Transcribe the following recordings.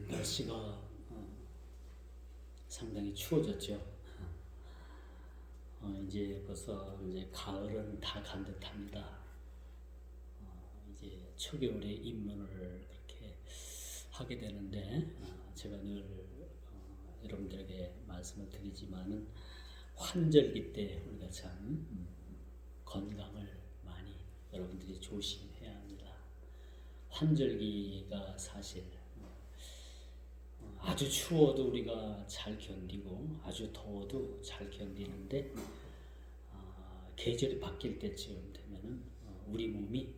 날씨가 상당히 추워졌죠. 이제 벌써 이제 가을은 다 간 듯합니다. 이제 초겨울에 입문을 그렇게 하게 되는데 제가 늘 여러분들에게 말씀을 드리지만은 환절기 때 우리가 참 건강을 많이 여러분들이 조심해야 합니다. 환절기가 사실 아주 추워도 우리가 잘 견디고 아주 더워도 잘 견디는데 계절이 바뀔 때쯤 되면은 우리 몸이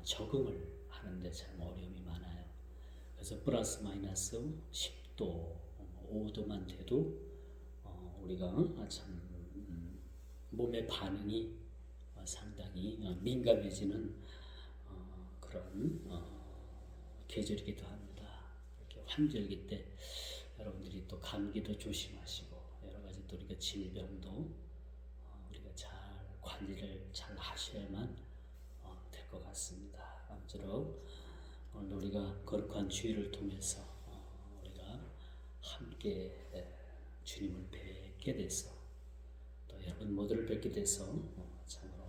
적응을 하는데 참 어려움이 많아요. 그래서 플러스 마이너스 10도, 5도만 돼도 우리가 참 몸의 반응이 상당히 민감해지는 그런 계절이기도 합니다. 이렇게 환절기 때 여러분들이 또 감기도 조심하시고 여러 가지 또 우리가 질병도 우리가 잘 관리를 잘 하셔야만 될 것 같습니다. 아무쪼록 오늘 우리가 거룩한 주일을 통해서 우리가 함께 주님을 뵙게 돼서 또 여러분 모두를 뵙게 돼서 참으로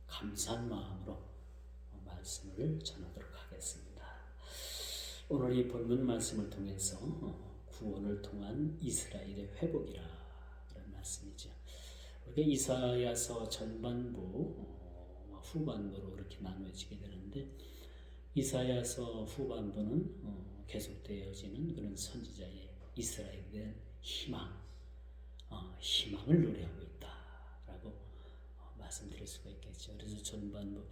감사한 마음으로 말씀을 전하도록 하겠습니다. 오늘 이 본문 말씀을 통해서 구원을 통한 이스라엘의 회복이라 그런 말씀이죠. 우리가 이사야서 전반부 후반부로 그렇게 나누어지게 되는데 이사야서 후반부는 계속되어지는 그런 선지자의 이스라엘에 대한 희망을 노래하고 있다라고 말씀드릴 수가 있겠죠. 그래서 전반부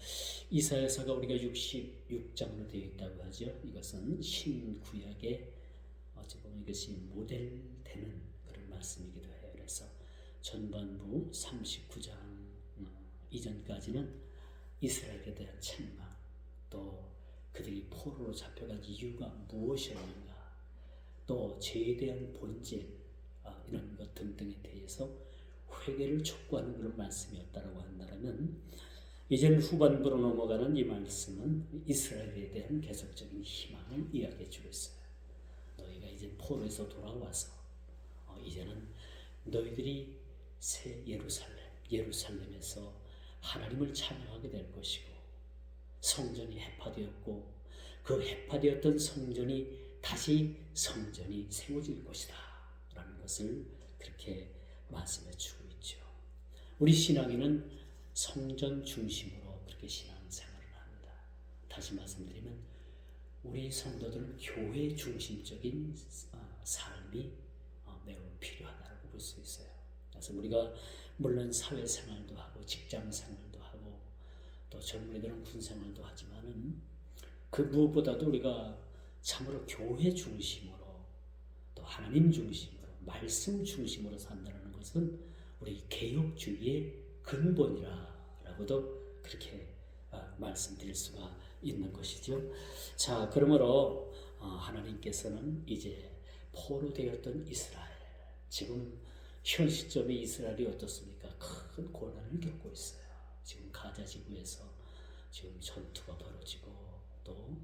이사야서가 우리가 66장으로 되어 있다고 하죠. 이것은 신구약의 어찌 보면 이것이 모델되는 그런 말씀이기도 해요. 그래서 전반부 39장 이전까지는 이스라엘에 대한 책망, 또 그들이 포로로 잡혀간 이유가 무엇이었는가, 또 죄에 대한 본질 이런 것 등등에 대해서 회개를 촉구하는 그런 말씀이었다라고 한다면 이제는 후반부로 넘어가는 이 말씀은 이스라엘에 대한 계속적인 희망을 이야기해 주고 있어요. 너희가 이제 포로에서 돌아와서 이제는 너희들이 새 예루살렘에서 하나님을 찬양하게 될 것이고 성전이 해파되었고 그 해파되었던 성전이 다시 성전이 세워질 것이다 라는 것을 그렇게 말씀해 주고 있죠. 우리 신앙인은 성전 중심으로 그렇게 신앙생활을 합니다. 다시 말씀드리면 우리 성도들은 교회 중심적인 삶이 매우 필요하다고 볼 수 있어요. 그래서 우리가 물론 사회생활도 하고 직장생활도 하고 또 젊은이들은 군생활도 하지만은 그 무엇보다도 우리가 참으로 교회 중심으로 또 하나님 중심으로 말씀 중심으로 산다는 것은 우리 개혁주의의 근본이라고도 그렇게 말씀드릴 수가 있는 것이죠. 자, 그러므로 하나님께서는 이제 포로 되었던 이스라엘, 지금 현 시점에 이스라엘이 어떻습니까? 큰 고난을 겪고 있어요. 지금 가자 지구에서 지금 전투가 벌어지고 또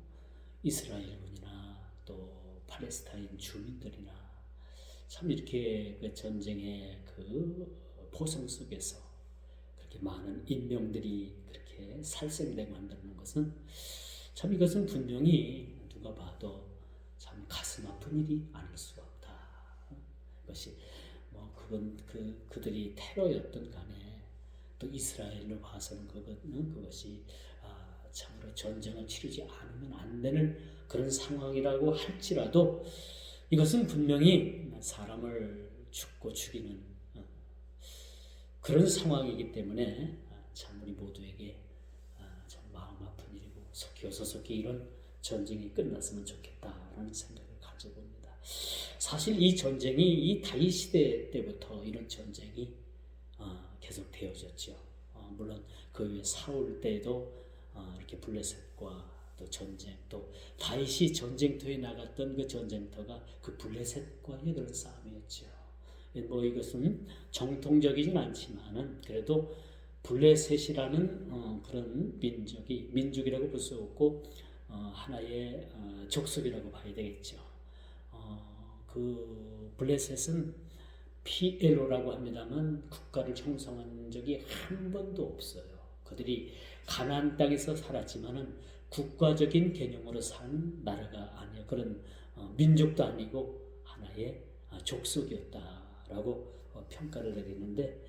이스라엘군이나 또 팔레스타인 주민들이나 참 이렇게 그 전쟁의 그 포성 속에서 그렇게 많은 인명들이 그렇게 살생되고 한다는 것은 참 이것은 분명히 누가 봐도 참 가슴 아픈 일이 아닐 수가 없다. 이것이 그들이 테러였던 간에 또 이스라엘로 봐서는 그것이 참으로 전쟁을 치르지 않으면 안 되는 그런 상황이라고 할지라도 이것은 분명히 사람을 죽고 죽이는 그런 상황이기 때문에 참 우리 모두에게 참 마음 아픈 일이고 속히 이런 전쟁이 끝났으면 좋겠다라는 생각을 가져봅니다. 사실 이 전쟁이 이 다윗 시대 때부터 이런 전쟁이 계속 되어졌죠. 물론 그 위에 사울 때도 이렇게 블레셋과 또 전쟁, 또 다윗이 전쟁터에 나갔던 그 전쟁터가 그 블레셋과의 그런 싸움이었죠. 뭐 이것은 정통적이진 않지만은 그래도 블레셋이라는 그런 민족이라고 볼 수 없고 하나의 족속이라고 봐야 되겠죠. 그 블레셋은 PLO라고 합니다만 국가를 형성한 적이 한 번도 없어요. 그들이 가나안 땅에서 살았지만은 국가적인 개념으로 산 나라가 아니에요. 그런 민족도 아니고 하나의 족속이었다라고 평가를 내리는데,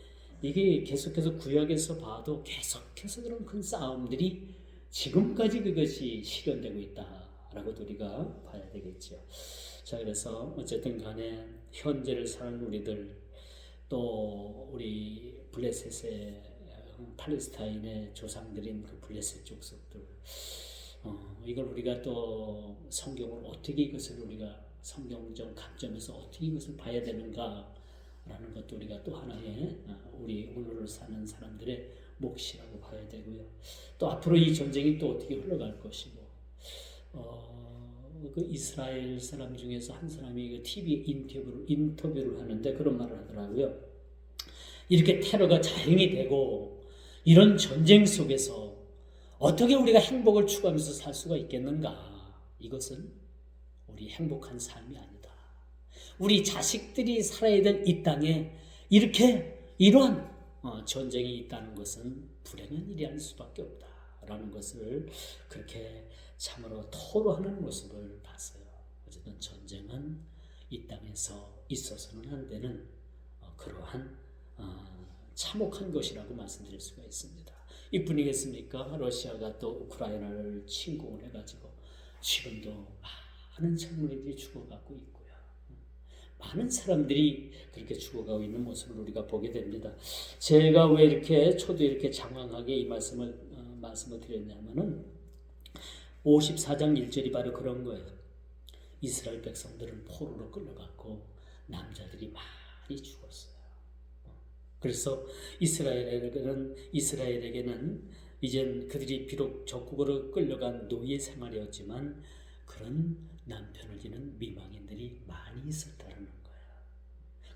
이게 계속해서 구약에서 봐도 계속해서 그런 큰 싸움들이 지금까지 그것이 실현되고 있다라고 우리가 봐야 되겠죠. 자, 그래서 어쨌든 간에 현재를 사는 우리들, 또 우리 블레셋의 팔레스타인의 조상들인 그 블레셋 족속들, 이걸 우리가 또 성경을 어떻게, 이것을 우리가 성경적 관점에서 어떻게 이것을 봐야 되는가라는 것도 우리가 또 하나의 우리 오늘을 사는 사람들의 몫이라고 봐야 되고요. 또 앞으로 이 전쟁이 또 어떻게 흘러갈 것이고, 그 이스라엘 사람 중에서 한 사람이 그 TV 인터뷰를 하는데 그런 말을 하더라고요. 이렇게 테러가 자행이 되고 이런 전쟁 속에서 어떻게 우리가 행복을 추구하면서 살 수가 있겠는가? 이것은 우리 행복한 삶이 아니다. 우리 자식들이 살아야 될 이 땅에 이렇게 이러한 전쟁이 있다는 것은 불행한 일이 아닐 수밖에 없다라는 것을 그렇게 참으로 토로하는 모습을 봤어요. 어쨌든 전쟁은 이 땅에서 있어서는 안 되는 그러한 참혹한 것이라고 말씀드릴 수가 있습니다. 이뿐이겠습니까? 러시아가 또 우크라이나를 침공을 해가지고 지금도 많은 젊은이들이 죽어가고 있고요. 많은 사람들이 그렇게 죽어가고 있는 모습을 우리가 보게 됩니다. 제가 왜 이렇게 저도 이렇게 장황하게 이 말씀을 드렸냐면은 54장 1절이 바로 그런 거예요. 이스라엘 백성들은 포로로 끌려갔고 남자들이 많이 죽었어요. 그래서 이스라엘에게는 이젠 그들이 비록 적국으로 끌려간 노예 생활이었지만 그런 남편을 지는 미망인들이 많이 있었다는 거예요.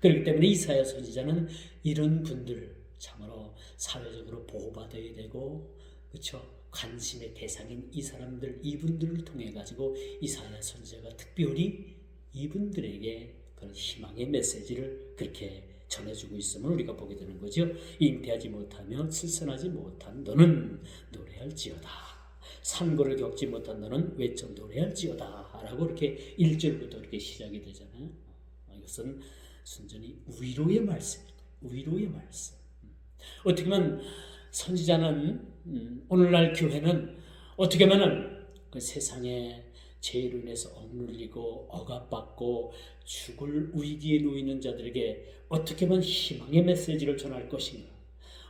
그렇기 때문에 이사야 선지자는 이런 분들 참으로 사회적으로 보호받아야 되고, 그렇죠? 관심의 대상인 이 사람들, 이분들을 통해 가지고 이사야 선지자가 특별히 이분들에게 그런 희망의 메시지를 그렇게 전해주고 있음을 우리가 보게 되는 거죠. 잉태하지 못하며 출산하지 못한 너는 노래할지어다. 산고를 겪지 못한 너는 외쳐 노래할지어다. 라고 이렇게 1절부터 이렇게 시작이 되잖아요. 이것은 순전히 위로의 말씀입니다. 위로의 말씀. 어떻게 보면 선지자는 오늘날 교회는 어떻게 보면 그 세상에 죄로 인해서 억눌리고 억압받고 죽을 위기에 놓이는 자들에게 어떻게 하면 희망의 메시지를 전할 것인가,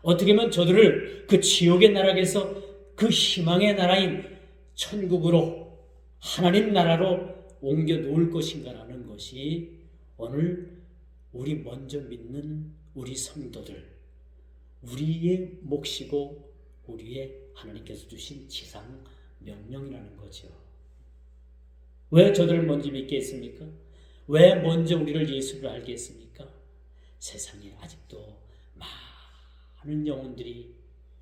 어떻게 하면 저들을 그 지옥의 나라에서 그 희망의 나라인 천국으로, 하나님 나라로 옮겨 놓을 것인가라는 것이 오늘 우리 먼저 믿는 우리 성도들, 우리의 몫이고 우리의 하나님께서 주신 지상 명령이라는 거죠. 왜 저들을 먼저 믿게 했습니까? 왜 먼저 우리를 예수를 알게 했습니까? 세상에 아직도 많은 영혼들이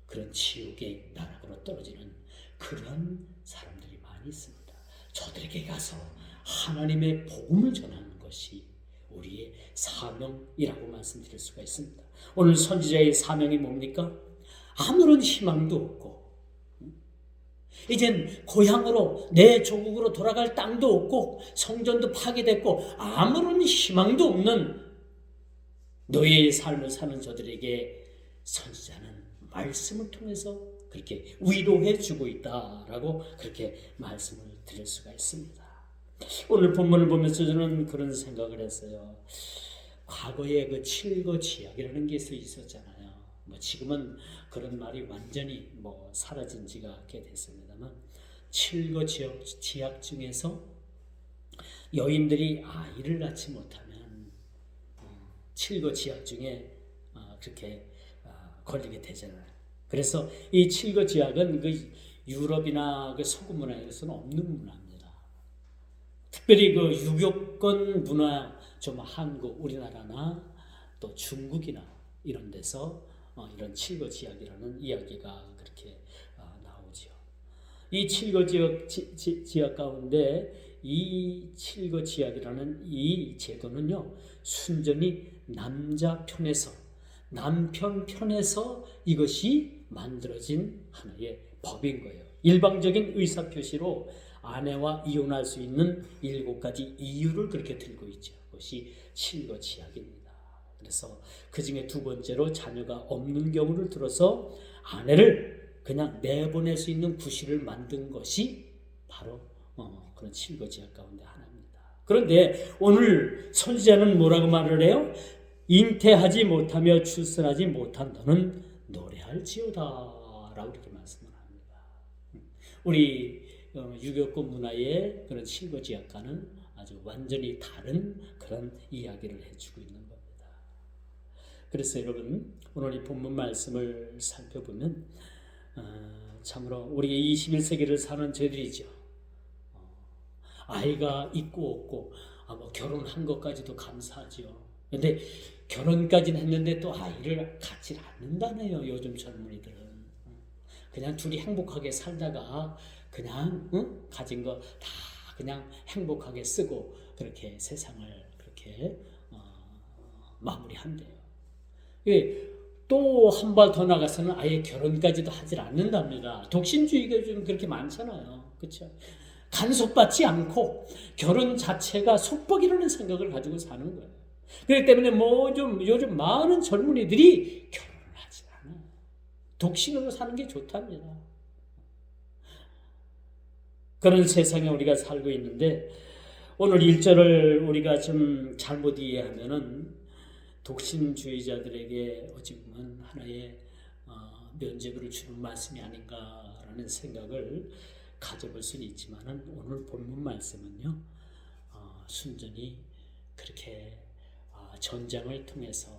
그런 지옥의 나락으로 떨어지는 그런 사람들이 많이 있습니다. 저들에게 가서 하나님의 복음을 전하는 것이 우리의 사명이라고 말씀드릴 수가 있습니다. 오늘 선지자의 사명이 뭡니까? 아무런 희망도 없고, 이젠 고향으로 내 조국으로 돌아갈 땅도 없고 성전도 파괴됐고 아무런 희망도 없는 노예의 삶을 사는 저들에게 선지자는 말씀을 통해서 그렇게 위로해 주고 있다라고 그렇게 말씀을 드릴 수가 있습니다. 오늘 본문을 보면서 저는 그런 생각을 했어요. 과거에 그 칠거지약이라는 게 있었잖아요. 지금은 그런 말이 완전히 사라진 지가 꽤 됐습니다만, 칠거지약 중에서 여인들이 아이를 낳지 못하면 칠거지약 중에 그렇게 걸리게 되잖아요. 그래서 이 칠거지약은 그 유럽이나 그 서구 문화에서는 없는 문화입니다. 특별히 그 유교권 문화, 좀 한국, 우리나라나 또 중국이나 이런 데서 이런 칠거지약이라는 이야기가 그렇게 나오죠. 이 칠거 지약 가운데 이 칠거 지약이라는 이 제도는요, 순전히 남자 편에서, 남편 편에서 이것이 만들어진 하나의 법인 거예요. 일방적인 의사표시로 아내와 이혼할 수 있는 7가지 이유를 그렇게 들고 있죠. 그것이 칠거 지약입니다. 그래서 그 중에 두 번째로 자녀가 없는 경우를 들어서 아내를 그냥 내보낼 수 있는 구실을 만든 것이 바로 그런 칠거 지약 가운데 하나입니다. 그런데 오늘 선지자는 뭐라고 말을 해요? 잉태하지 못하며 출산하지 못한 너는 노래할지어다 라고 이렇게 말씀을 합니다. 우리 유교권 문화의 그런 칠거 지약과는 아주 완전히 다른 그런 이야기를 해주고 있는 겁니다. 그래서 여러분, 오늘 이 본문 말씀을 살펴보면 참으로 우리 21세기를 사는 저희들이죠. 아이가 있고 없고 뭐 결혼한 것까지도 감사하죠. 근데 결혼까지는 했는데 또 아이를 갖지 않는다네요. 요즘 젊은이들은. 그냥 둘이 행복하게 살다가 그냥 가진 거 다 그냥 행복하게 쓰고 그렇게 세상을 그렇게 마무리한대요. 또 한 발 더 나가서는 아예 결혼까지도 하질 않는답니다. 독신주의가 좀 그렇게 많잖아요. 그렇죠? 간섭받지 않고 결혼 자체가 속박이라는 생각을 가지고 사는 거예요. 그렇기 때문에 요즘 많은 젊은이들이 결혼을 하지 않아요. 독신으로 사는 게 좋답니다. 그런 세상에 우리가 살고 있는데 오늘 1절을 우리가 좀 잘못 이해하면은 독신주의자들에게 어찌 보면 하나의 면죄부를 주는 말씀이 아닌가라는 생각을 가져볼 수는 있지만은 오늘 본문 말씀은요, 순전히 그렇게 전장을 통해서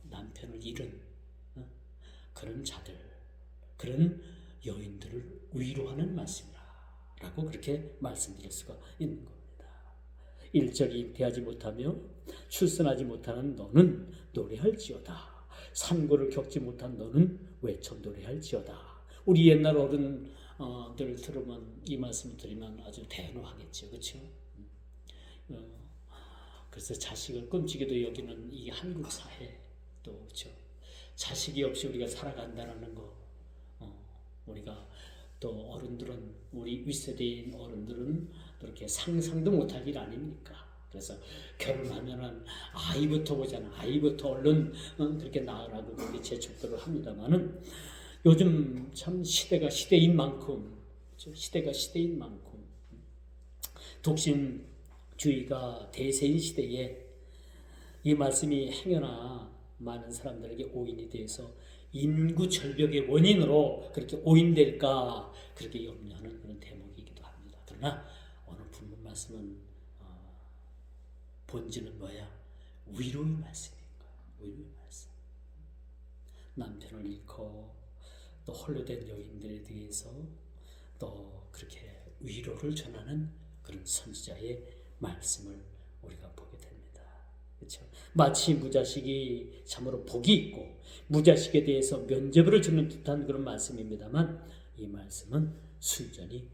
남편을 잃은 그런 자들, 그런 여인들을 위로하는 말씀이라고 그렇게 말씀드릴 수가 있는 겁니다. 1절이 잉태하지 못하며 출산하지 못하는 너는 노래할지어다. 산고를 겪지 못한 너는 외쳐 노래할지어다. 우리 옛날 어른들 들으면 이 말씀을 드리면 아주 대노하겠죠, 그렇죠? 그래서 자식을 끔찍이도 여기는 이 한국 사회 또 그렇죠. 자식이 없이 우리가 살아간다는 거, 우리가 또 어른들은 우리 윗세대인 어른들은 그렇게 상상도 못할 일 아닙니까? 그래서 결혼하면은 아이부터 보잖아. 아이부터 얼른 그렇게 낳으라고 그렇게 재촉들을 합니다만은 요즘 참 시대가 시대인 만큼 독신주의가 대세인 시대에 이 말씀이 행여나 많은 사람들에게 오인이 되어서 인구 절벽의 원인으로 그렇게 오인될까 그렇게 염려하는 그런 대목이기도 합니다. 그러나 오늘 본문 말씀은 본질은 뭐야? 위로의 말씀인 거예요. 위로의 말씀. 남편을 잃고 또 홀로 된 여인들에 대해서 또 그렇게 위로를 전하는 그런 선지자의 말씀을 우리가 보게 됩니다. 그렇죠? 마치 무자식이 참으로 복이 있고 무자식에 대해서 면죄부를 주는 듯한 그런 말씀입니다만 이 말씀은 순전히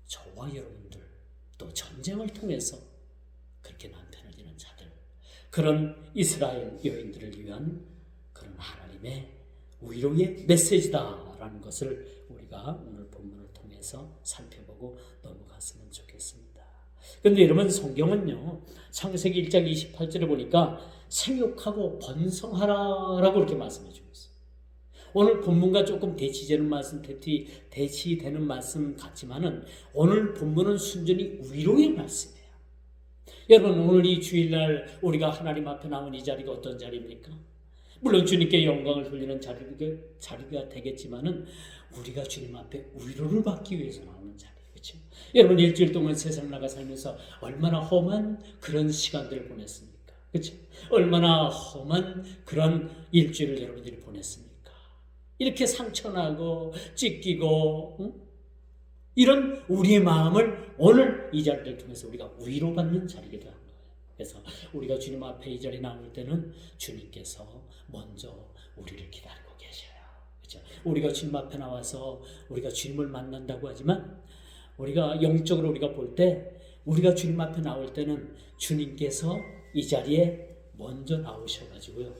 저와 여러분들 또 전쟁을 통해서 그렇게 남편을 잃은 자들, 그런 이스라엘 여인들을 위한 그런 하나님의 위로의 메시지다라는 것을 우리가 오늘 본문을 통해서 살펴보고 넘어갔으면 좋겠습니다. 그런데 여러분, 성경은요, 창세기 1장 28절에 보니까 생육하고 번성하라라고 이렇게 말씀해 주고 있어요. 오늘 본문과 조금 대치되는 말씀 같지만은 오늘 본문은 순전히 위로의 말씀이에요. 여러분, 오늘 이 주일날 우리가 하나님 앞에 나온 이 자리가 어떤 자리입니까? 물론 주님께 영광을 돌리는 자리가 되겠지만은 우리가 주님 앞에 위로를 받기 위해서 나오는 자리. 그렇죠? 여러분, 일주일 동안 세상 나가 살면서 얼마나 험한 그런 시간들을 보냈습니까? 그렇죠? 얼마나 험한 그런 일주일을 여러분들이 보냈습니까? 이렇게 상처나고 찢기고 이런 우리의 마음을 오늘 이 자리를 통해서 우리가 위로받는 자리이기도 합니다. 그래서 우리가 주님 앞에 이 자리에 나올 때는 주님께서 먼저 우리를 기다리고 계셔요. 그렇죠? 우리가 주님 앞에 나와서 우리가 주님을 만난다고 하지만 우리가 영적으로 우리가 볼 때, 우리가 주님 앞에 나올 때는 주님께서 이 자리에 먼저 나오셔가지고요.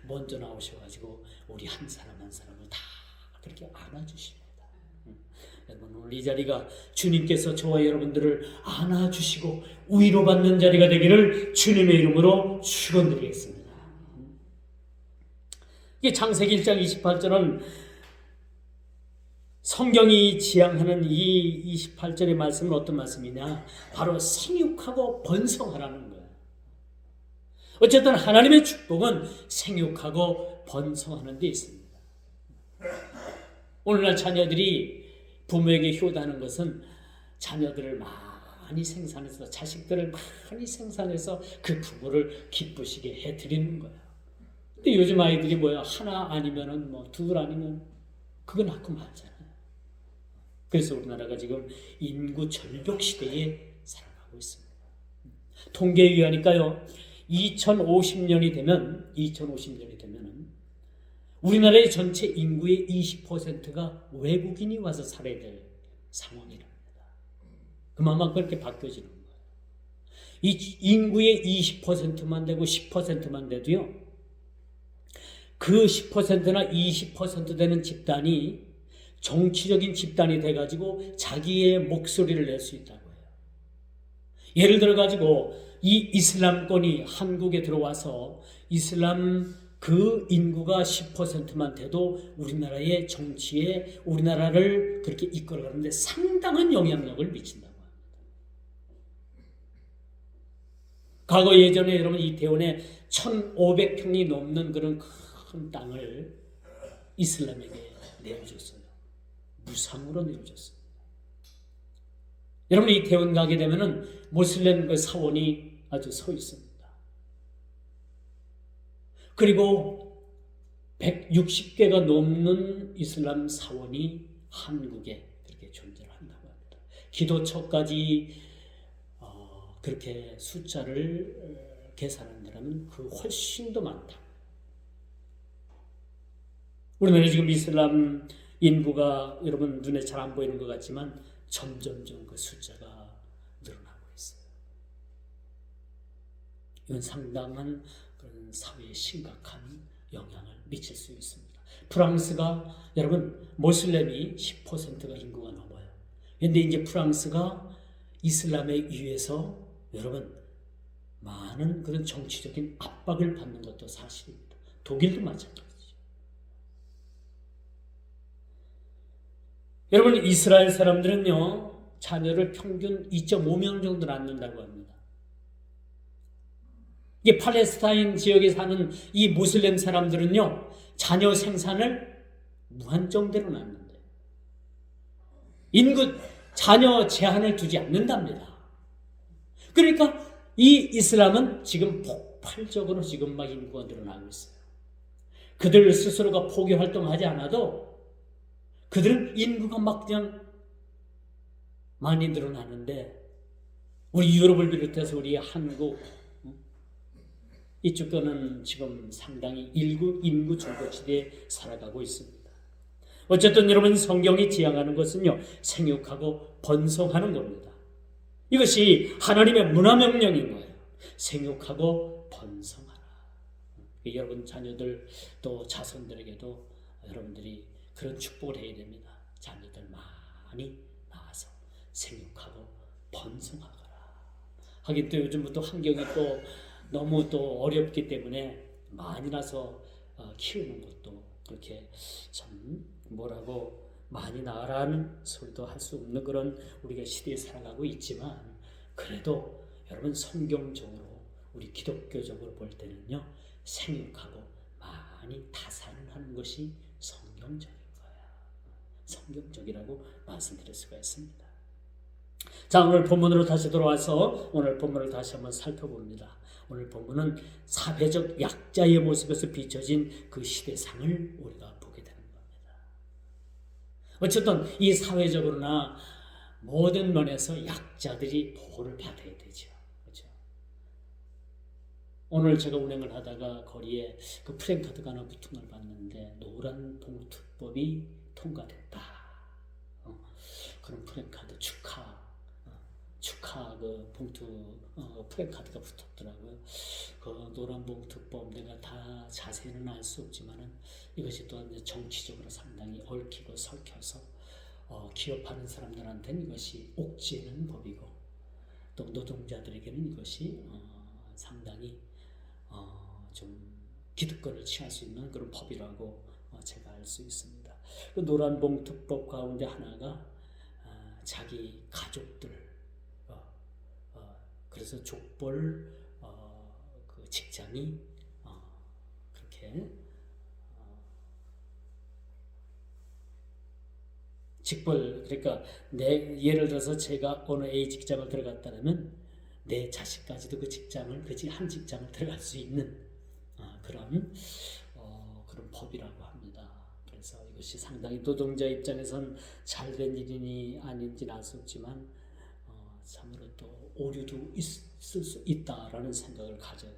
먼저 나오셔가지고 우리 한 사람 한 사람을 다 그렇게 안아주십니다. 여러분, 오늘 이 자리가 주님께서 저와 여러분들을 안아주시고 위로받는 자리가 되기를 주님의 이름으로 축원드리겠습니다. 이게 창세기 1장 28절은 성경이 지향하는 이 28절의 말씀은 어떤 말씀이냐? 바로 생육하고 번성하라는 거예요. 어쨌든 하나님의 축복은 생육하고 번성하는 데 있습니다. 오늘날 자녀들이 부모에게 효도하는 것은 자녀들을 많이 생산해서, 자식들을 많이 생산해서 그 부모를 기쁘시게 해드리는 거예요. 근데 요즘 아이들이 뭐야? 하나 아니면은 둘 아니면 그거 낳고 말잖아요. 그래서 우리나라가 지금 인구 절벽 시대에 살아가고 있습니다. 통계에 의하니까요, 2050년이 되면 우리나라의 전체 인구의 20%가 외국인이 와서 살아야 될 상황이랍니다. 그만큼 그렇게 바뀌어지는 거예요. 이 인구의 20%만 되고 10%만 돼도요, 그 10%나 20% 되는 집단이 정치적인 집단이 돼가지고 자기의 목소리를 낼 수 있다고 해요. 예를 들어가지고 이 이슬람권이 한국에 들어와서 이슬람 그 인구가 10%만 돼도 우리나라의 정치에 우리나라를 그렇게 이끌어가는데 상당한 영향력을 미친다고 합니다. 과거 예전에 여러분 이태원에 1,500평이 넘는 그런 큰 땅을 이슬람에게 내어줬어요. 무상으로 내어줬어요. 여러분 이태원 가게 되면은 모슬렘 그 사원이 아주 서 있습니다. 그리고 160개가 넘는 이슬람 사원이 한국에 그렇게 존재를 한다고 합니다. 기도처까지 그렇게 숫자를 계산한다면 그 훨씬 더 많다. 우리나라 지금 이슬람 인구가 여러분 눈에 잘 안 보이는 것 같지만 점점점 그 숫자가 늘어나고 있어요. 이건 상당한 그런 사회에 심각한 영향을 미칠 수 있습니다. 프랑스가 여러분 모슬렘이 10%가 인구가 넘어요. 그런데 이제 프랑스가 이슬람에 의해서 여러분 많은 그런 정치적인 압박을 받는 것도 사실입니다. 독일도 마찬가지죠. 여러분 이스라엘 사람들은요 자녀를 평균 2.5명 정도 낳는다고 합니다. 이게 팔레스타인 지역에 사는 이 무슬림 사람들은요 자녀 생산을 무한정대로 낳는데 인구 자녀 제한을 두지 않는답니다. 그러니까 이 이슬람은 지금 폭발적으로 지금 막 인구가 늘어나고 있어요. 그들 스스로가 포교 활동하지 않아도 그들은 인구가 막 그냥 많이 늘어나는데 우리 유럽을 비롯해서 우리 한국 이쪽 거는 지금 상당히 인구 절벽시대에 살아가고 있습니다. 어쨌든 여러분 성경이 지향하는 것은요 생육하고 번성하는 겁니다. 이것이 하나님의 문화명령인 거예요. 생육하고 번성하라. 여러분 자녀들 또 자손들에게도 여러분들이 그런 축복을 해야 됩니다. 자녀들 많이 낳아서 생육하고 번성하거라. 하긴 또 요즘부터 환경이 또 너무 또 어렵기 때문에 많이 낳아서 키우는 것도 그렇게 참 뭐라고 많이 낳으라는 소리도 할 수 없는 그런 우리가 시대에 살아가고 있지만 그래도 여러분 성경적으로 우리 기독교적으로 볼 때는요 생육하고 많이 다산을 하는 것이 성경적인 거야. 성경적이라고 말씀드릴 수가 있습니다. 자 오늘 본문으로 다시 돌아와서 오늘 본문을 다시 한번 살펴봅니다. 오늘 본문은 사회적 약자의 모습에서 비춰진 그 시대상을 우리가 보게 되는 겁니다. 어쨌든 이 사회적으로나 모든 면에서 약자들이 보호를 받아야 되죠. 그렇죠? 오늘 제가 운행을 하다가 거리에 그 플랜카드가 하나 붙은 걸 봤는데 노란 봉투법이 통과됐다. 그런 플랜카드 축하 축하 그 봉투 프랜카드가 붙었더라고요. 그 노란 봉투법 내가 다 자세히는 알 수 없지만은 이것이 또한 이제 정치적으로 상당히 얽히고 설켜서 기업하는 사람들한테는 이것이 옥죄는 법이고 또 노동자들에게는 이것이 상당히 좀 기득권을 취할 수 있는 그런 법이라고 제가 알 수 있습니다. 그 노란 봉투법 가운데 하나가 자기 가족들 그래서 족벌 그 직장이 그렇게 직벌 그러니까 내 예를 들어서 제가 어느 A 직장을 들어갔다면 내 자식까지도 그 직장을 한 직장을 들어갈 수 있는 그런 법이라고 합니다. 그래서 이것이 상당히 노동자 입장에선 잘된 일이니 아닌지는 알 수 없지만 참으로 또 오류도 있을 수 있다라는 생각을 가져요.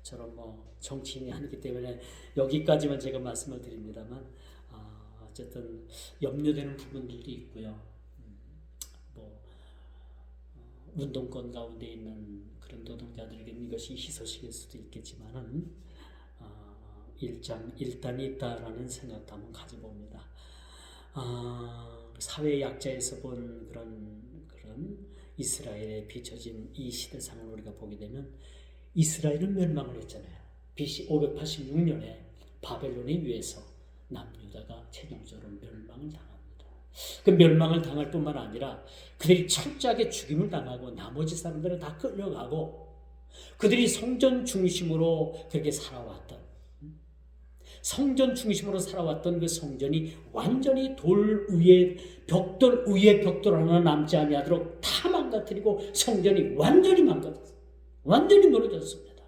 저는 정치인이 아니기 때문에 여기까지만 제가 말씀을 드립니다만 어쨌든 염려되는 부분들도 있고요. 운동권 가운데 있는 그런 노동자들에게는 이것이 희소식일 수도 있겠지만은 일단이 있다라는 생각도 한번 가져봅니다. 사회 약자에서 본 그런 이스라엘에 비춰진 이 시대상을 우리가 보게 되면 이스라엘은 멸망을 했잖아요. BC 586년에 바벨론에 의해서 남유다가 최종적으로 멸망을 당합니다. 그 멸망을 당할 뿐만 아니라 그들이 철저하게 죽임을 당하고 나머지 사람들은 다 끌려가고 그들이 성전 중심으로 그렇게 살아왔던 그 성전이 완전히 벽돌 위에 벽돌 하나 남지 아니하도록 다 망가뜨리고 성전이 완전히 망가졌어요. 완전히 무너졌습니다.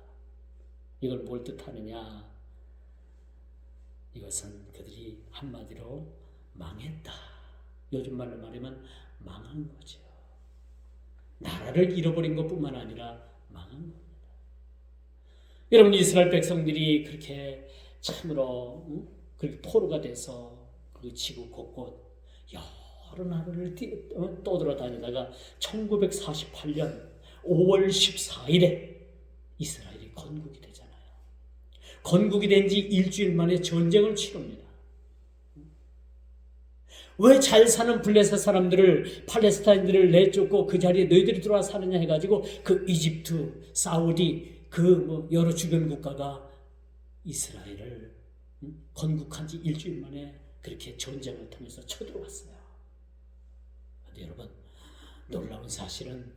이걸 뭘 뜻하느냐? 이것은 그들이 한마디로 망했다. 요즘 말로 말하면 망한 거죠. 나라를 잃어버린 것뿐만 아니라 망한 겁니다. 여러분 이스라엘 백성들이 그렇게 참으로 그렇게 포로가 돼서 그 지구 곳곳 여러 나라를 떠돌아다니다가 1948년 5월 14일에 이스라엘이 건국이 되잖아요. 건국이 된 지 일주일 만에 전쟁을 치릅니다. 왜 잘 사는 블레셋 사람들을 팔레스타인들을 내쫓고 그 자리에 너희들이 들어와 사느냐 해가지고 그 이집트, 사우디 여러 주변 국가가 이스라엘을 건국한 지 일주일 만에 그렇게 전쟁을 통해서 쳐들어왔어요. 그런데 여러분 놀라운 사실은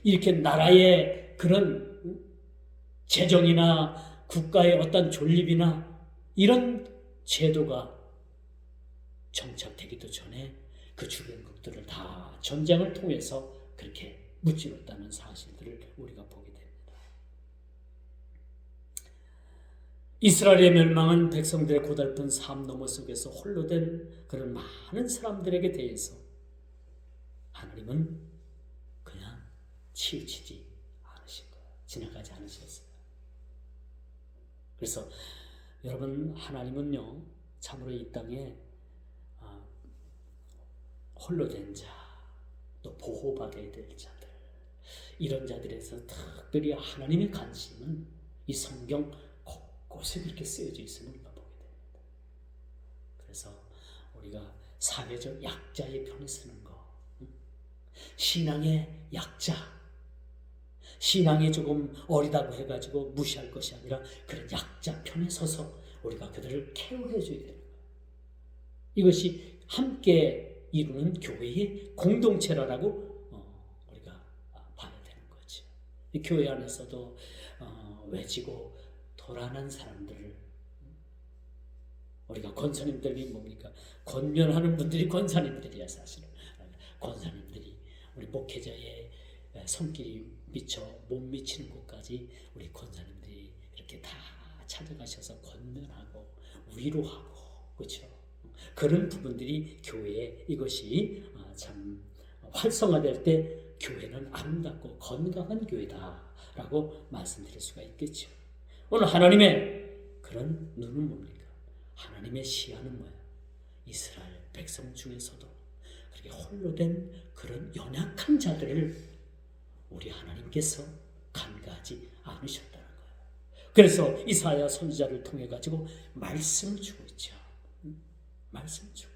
이렇게 나라의 그런 재정이나 국가의 어떤 존립이나 이런 제도가 정착되기도 전에 그 주변국들을 다 전쟁을 통해서 그렇게 무찌렀다는 사실들을 우리가 보게 됩니다. 이스라엘의 멸망은 백성들의 고달픈 삶 너머 속에서 홀로 된 그런 많은 사람들에게 대해서 하나님은 그냥 치우치지 않으신 거예요. 지나가지 않으셨어요. 그래서 여러분 하나님은요 참으로 이 땅에 홀로 된 자, 또 보호받아야 될 자들 이런 자들에서 특별히 하나님의 관심은 이 성경 곳곳에 그렇게 쓰여져 있음을 우리가 보게 됩니다. 그래서 우리가 사회적 약자의 편에 서는 거, 신앙의 약자, 신앙이 조금 어리다고 해가지고 무시할 것이 아니라 그런 약자 편에 서서 우리가 그들을 케어해 줘야 되는 거예요. 이것이 함께 이루는 교회의 공동체라고 우리가 봐야 되는 거죠. 이 교회 안에서도 외지고 도란한 사람들을 우리가 권사님들이 뭡니까? 권면하는 분들이 권사님들이야 사실은. 권사님들이 우리 목회자의 손길이 못 미치는 곳까지 우리 권사님들이 이렇게 다 찾아가셔서 권면하고 위로하고 그렇죠. 그런 부분들이 교회에 이것이 참 활성화될 때 교회는 아름답고 건강한 교회다라고 말씀드릴 수가 있겠죠. 오늘 하나님의 그런 눈은 뭡니까? 하나님의 시야는 뭐예요? 이스라엘 백성 중에서도 그렇게 홀로 된 그런 연약한 자들을 우리 하나님께서 간과하지 않으셨다는 거예요. 그래서 이사야 선지자를 통해 가지고 말씀을 주고 있죠. 말씀을 주고.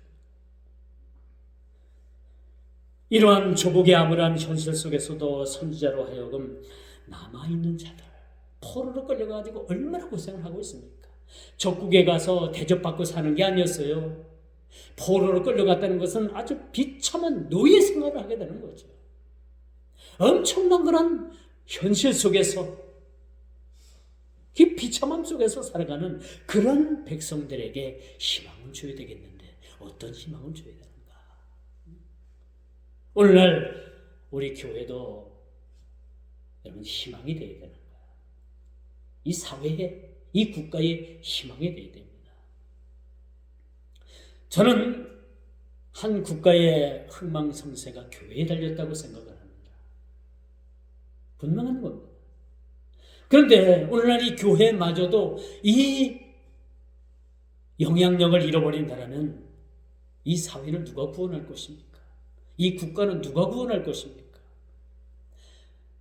이러한 조국의 암울한 현실 속에서도 선지자로 하여금 남아있는 자들, 포로로 끌려가지고 얼마나 고생을 하고 있습니까? 적국에 가서 대접받고 사는 게 아니었어요. 포로로 끌려갔다는 것은 아주 비참한 노예 생활을 하게 되는 거죠. 엄청난 그런 현실 속에서, 이 비참함 속에서 살아가는 그런 백성들에게 희망을 줘야 되겠는데 어떤 희망을 줘야 되는가? 오늘날 우리 교회도 여러분 희망이 되어야 되는 거예요. 이 사회에, 이 국가의 희망이 되어야 됩니다. 저는 한 국가의 흥망성쇠가 교회에 달렸다고 생각을 합니다. 분명한 겁니다. 그런데 오늘날 이 교회마저도 이 영향력을 잃어버린다면 이 사회를 누가 구원할 것입니까? 이 국가는 누가 구원할 것입니까?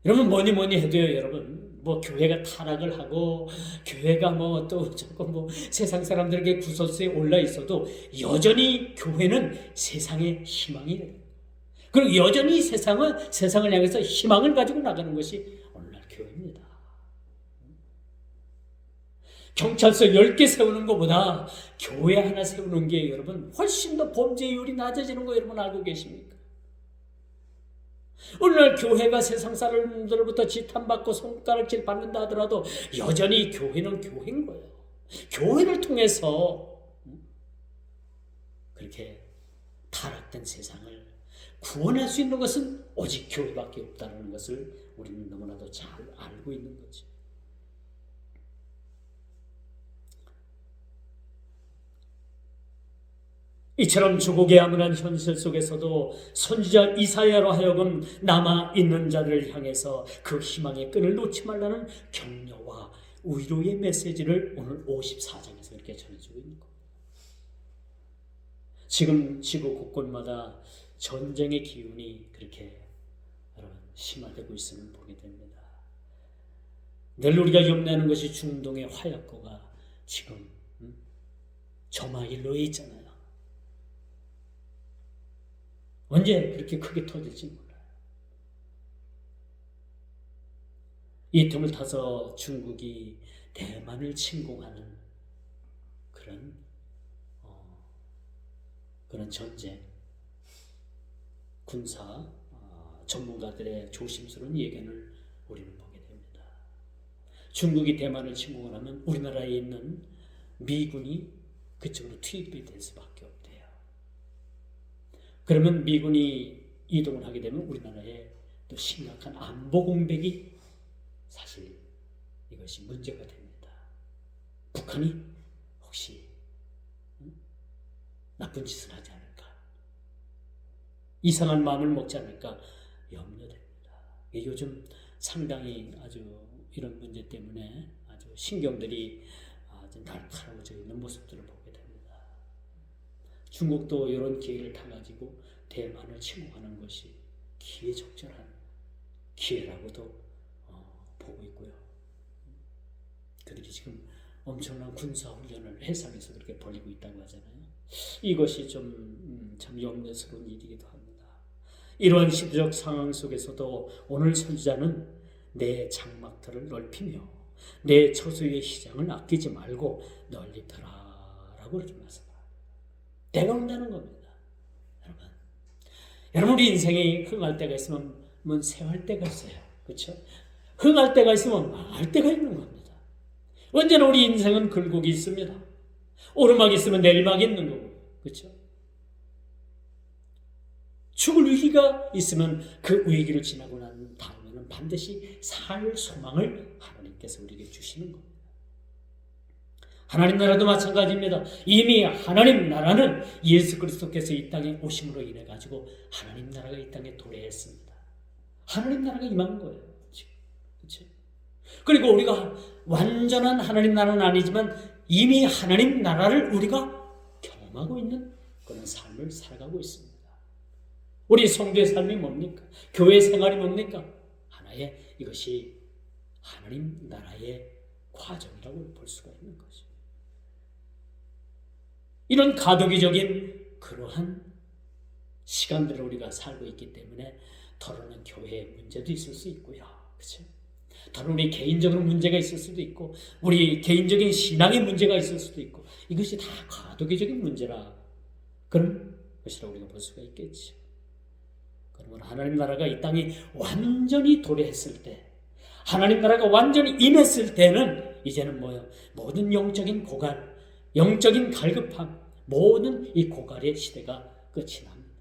여러분 뭐니 해도요, 여러분 뭐 교회가 타락을 하고 교회가 뭐 또 자꾸 뭐 세상 사람들에게 구설수에 올라 있어도 여전히 교회는 세상의 희망이 돼요. 그리고 여전히 세상을 향해서 희망을 가지고 나가는 것이 오늘날 교회입니다. 경찰서 10개 세우는 것보다 교회 하나 세우는 게 여러분 훨씬 더 범죄율이 낮아지는 거 여러분 알고 계십니까? 오늘날 교회가 세상 사람들로부터 지탄받고 손가락질 받는다 하더라도 여전히 교회는 교회인 거예요. 교회를 통해서 그렇게 타락된 세상을 구원할 수 있는 것은 오직 교회밖에 없다는 것을 우리는 너무나도 잘 알고 있는 거죠. 이처럼 조국의 암울한 현실 속에서도 선지자 이사야로 하여금 남아있는 자들을 향해서 그 희망의 끈을 놓지 말라는 격려와 위로의 메시지를 오늘 54장에서 이렇게 전해주고 있는 겁니다. 지금 지구 곳곳마다 전쟁의 기운이 그렇게 여러분 심화되고 있음을 보게 됩니다. 늘 우리가 염려하는 것이 중동의 화약고가 지금 저마일로에 있잖아요. 언제 그렇게 크게 터질지 몰라요. 이 틈을 타서 중국이 대만을 침공하는 그런 전쟁, 군사 전문가들의 조심스러운 예견을 우리는 보게 됩니다. 중국이 대만을 침공을 하면 우리나라에 있는 미군이 그쪽으로 투입이 될 수밖에 없대요. 그러면 미군이 이동을 하게 되면 우리나라에 또 심각한 안보 공백이 사실 이것이 문제가 됩니다. 북한이 혹시 나쁜 짓을 하지 않을까? 이상한 마음을 먹지 않을까? 염려됩니다. 요즘 상당히 아주 이런 문제 때문에 아주 신경들이 아주 날카로워져 있는 모습들을 보게 됩니다. 중국도 이런 기회를 타가지고 대만을 침공하는 것이 기회적절한 기회라고도 보고 있고요. 그들이 지금 엄청난 군사훈련을 해상에서 그렇게 벌이고 있다고 하잖아요. 이것이 참 염려스러운 일이기도 합니다. 이러한 시대적 상황 속에서도 오늘 선지자는 내 장막터를 넓히며 내 처소의 시장을 아끼지 말고 넓히더라 라고 이렇게 말씀합니다. 때가 온다는 겁니다. 여러분 우리 인생이 흥할 때가 있으면 쇠할 때가 있어요. 그렇죠? 흥할 때가 있으면 망할 때가 있는 겁니다. 언제나 우리 인생은 굴곡이 있습니다. 오르막이 있으면 내리막이 있는 거고, 그렇죠? 죽을 위기가 있으면 그 위기를 지나고 난 다음에는 반드시 살 소망을 하나님께서 우리에게 주시는 겁니다. 하나님 나라도 마찬가지입니다. 이미 하나님 나라는 예수 그리스도께서 이 땅에 오심으로 인해 가지고 하나님 나라가 이 땅에 도래했습니다. 하나님 나라가 임한 거예요. 그렇죠? 그리고 우리가 완전한 하나님 나라는 아니지만 이미 하나님 나라를 우리가 경험하고 있는 그런 삶을 살아가고 있습니다. 우리 성도의 삶이 뭡니까? 교회 생활이 뭡니까? 하나의 이것이 하나님 나라의 과정이라고 볼 수가 있는 거죠. 이런 가도기적인 그러한 시간들을 우리가 살고 있기 때문에 더러는 교회에 문제도 있을 수 있고요. 그렇죠? 더러 우리 개인적으로 문제가 있을 수도 있고 우리 개인적인 신앙의 문제가 있을 수도 있고 이것이 다 가도기적인 문제라 그런 것이라고 우리가 볼 수가 있겠죠. 그러면 하나님 나라가 이 땅에 완전히 도래했을 때 하나님 나라가 완전히 임했을 때는 이제는 뭐요? 모든 영적인 고갈, 영적인 갈급함, 모든 이 고갈의 시대가 끝이 납니다.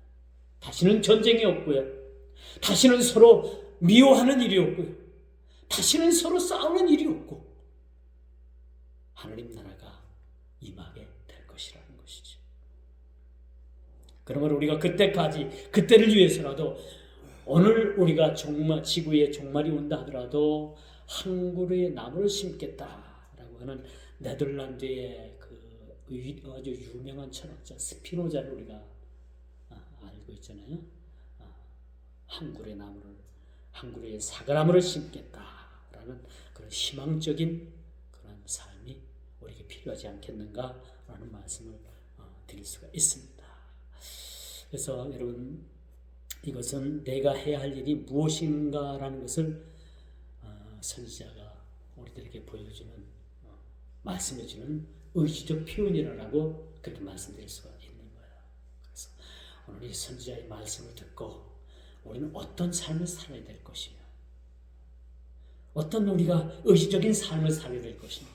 다시는 전쟁이 없고요. 다시는 서로 미워하는 일이 없고요. 다시는 서로 싸우는 일이 없고 하나님 나라가 임하게 될 것이라는 것이죠. 그러므로 우리가 그때까지 그때를 위해서라도 오늘 우리가 지구에 종말이 온다 하더라도 한 그루의 나무를 심겠다라고 하는 네덜란드의 아주 유명한 철학자 스피노자를 우리가 알고 있잖아요. 한 그루의 사과나무를 심겠다라는 그런 희망적인 그런 삶이 우리에게 필요하지 않겠는가라는 말씀을 드릴 수가 있습니다. 그래서 여러분 이것은 내가 해야 할 일이 무엇인가라는 것을 선지자가 우리들에게 보여주는 말씀해주는 의지적 표현이라고 그렇게 말씀드릴 수가 있는 거예요. 그래서 오늘 이 선지자의 말씀을 듣고 우리는 어떤 삶을 살아야 될 것이며 어떤 우리가 의지적인 삶을 살아야 될 것인가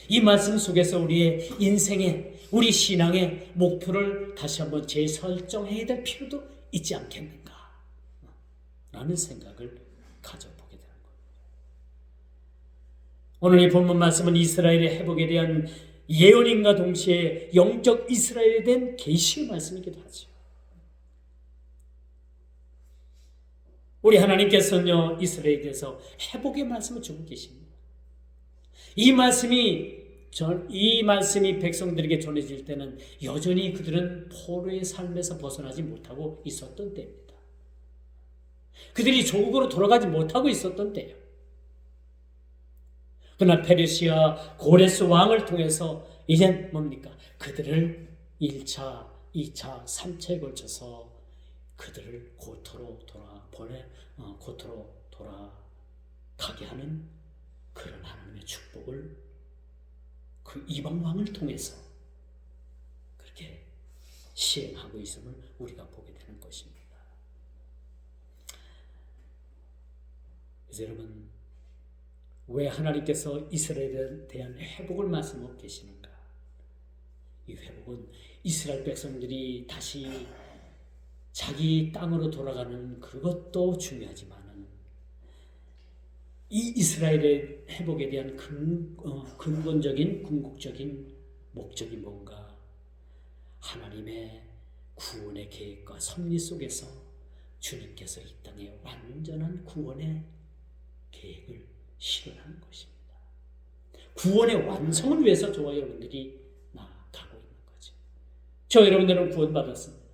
이 말씀 속에서 우리의 인생의 우리 신앙의 목표를 다시 한번 재설정해야 될 필요도 있지 않겠는가 라는 생각을 가져보게 되는 겁니다. 오늘 이 본문 말씀은 이스라엘의 회복에 대한 예언인과 동시에 영적 이스라엘에 대한 계시의 말씀이기도 하죠. 우리 하나님께서는요 이스라엘에 대해서 회복의 말씀을 주고 계십니다. 이 말씀이 백성들에게 전해질 때는 여전히 그들은 포로의 삶에서 벗어나지 못하고 있었던 때입니다. 그들이 조국으로 돌아가지 못하고 있었던 때예요. 그러나 페르시아 고레스 왕을 통해서 이젠 뭡니까? 그들을 1차, 2차, 3차에 걸쳐서 그들을 고토로 돌아가게 하는 그런 하나님의 축복을 그 이방 왕을 통해서 그렇게 시행하고 있음을 우리가 보게 되는 것입니다. 그래서 여러분 왜 하나님께서 이스라엘에 대한 회복을 말씀하고 계시는가? 이 회복은 이스라엘 백성들이 다시 자기 땅으로 돌아가는 그것도 중요하지만은 이 이스라엘의 회복에 대한 근본적인 궁극적인 목적이 뭔가? 하나님의 구원의 계획과 섭리 속에서 주님께서 이 땅에 완전한 구원의 계획을 실현하는 것입니다. 구원의 완성을 위해서 저와 여러분들이 나아가고 있는 거죠. 저 여러분들은 구원받았습니다.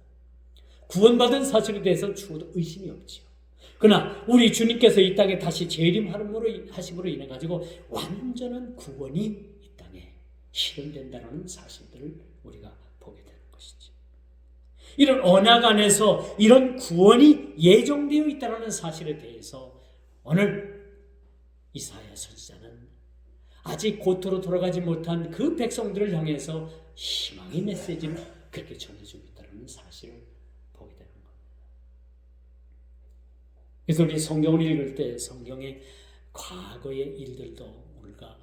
구원받은 사실에 대해서는 죽어도 의심이 없지요. 그러나 우리 주님께서 이 땅에 다시 재림하심으로 인해 가지고 완전한 구원이 이 땅에 실현된다는 사실들을 우리가 보게 되는 것이죠. 이런 언약 안에서 이런 구원이 예정되어 있다는 사실에 대해서 오늘 이사야 선지자는 아직 고토로 돌아가지 못한 그 백성들을 향해서 희망의 메시지를 그렇게 전해주고 있다는 사실을 보게 되는 겁니다. 그래서 우리 성경을 읽을 때 성경의 과거의 일들도 우리가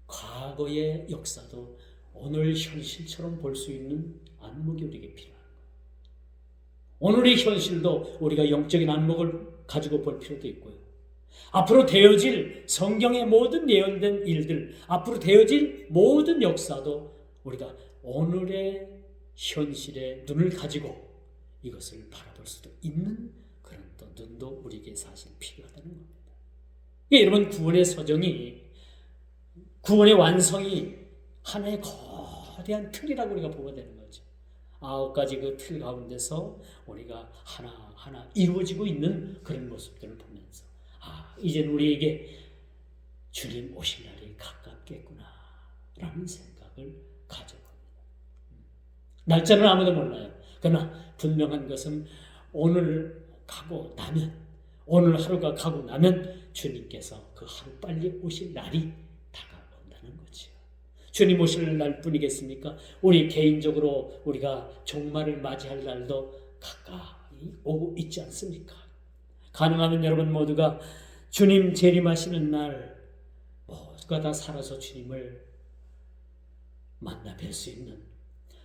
과거의 역사도 오늘 현실처럼 볼 수 있는 안목이 우리에게 필요한 거예요. 오늘의 현실도 우리가 영적인 안목을 가지고 볼 필요도 있고요. 앞으로 되어질 성경의 모든 예언된 일들, 앞으로 되어질 모든 역사도 우리가 오늘의 현실에 눈을 가지고 이것을 바라볼 수도 있는 그런 또 눈도 우리에게 사실 필요하다는 겁니다. 여러분 구원의 서정이 구원의 완성이 하나의 거대한 틀이라고 우리가 보게 되는 거죠. 9가지 그 틀 가운데서 우리가 하나하나 이루어지고 있는 그런 모습들을 보면서 이제는 우리에게 주님 오실 날이 가깝겠구나 라는 생각을 가져봅니다. 날짜는 아무도 몰라요. 그러나 분명한 것은 오늘 하루가 가고 나면 주님께서 그 하루 빨리 오실 날이 다가온다는 거지요. 주님 오실 날 뿐이겠습니까? 우리 개인적으로 우리가 종말을 맞이할 날도 가까이 오고 있지 않습니까? 가능하면 여러분 모두가 주님 재림하시는 날 모두가 다 살아서 주님을 만나 뵐 수 있는,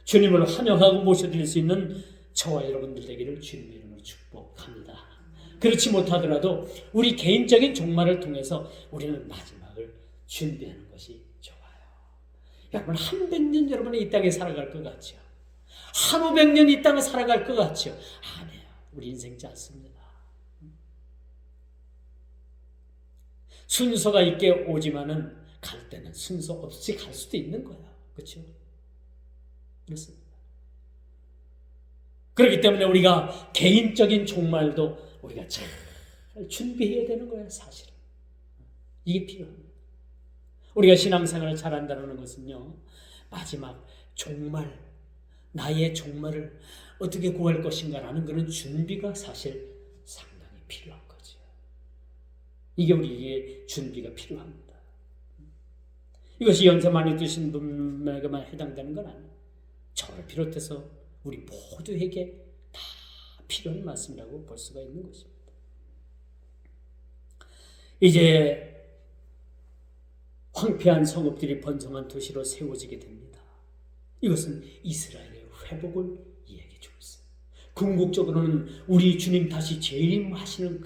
주님을 환영하고 모셔드릴 수 있는 저와 여러분들 되기를 주님의 이름으로 축복합니다. 그렇지 못하더라도 우리 개인적인 종말을 통해서 우리는 마지막을 준비하는 것이 좋아요. 여러분 100년 여러분이 이 땅에 살아갈 것 같죠? 1500년 이 땅에 살아갈 것 같죠? 아니에요. 우리 인생 짧습니다. 순서가 있게 오지만은 갈 때는 순서 없이 갈 수도 있는 거야. 그렇죠? 그렇습니다. 그렇기 때문에 우리가 개인적인 종말도 우리가 잘 준비해야 되는 거예요. 사실은 이게 필요합니다. 우리가 신앙생활을 잘한다는 것은요, 마지막 종말, 나의 종말을 어떻게 구할 것인가라는 그런 준비가 사실 상당히 필요한 거죠. 이게 우리에게 준비가 필요합니다. 이것이 연세 많이 드신 분에게만 해당되는 건 아니에요. 저를 비롯해서 우리 모두에게 다 필요한 말씀이라고 볼 수가 있는 것입니다. 이제 황폐한 성읍들이 번성한 도시로 세워지게 됩니다. 이것은 이스라엘의 회복을 이야기해 주고 있어요. 궁극적으로는 우리 주님 다시 재림하시는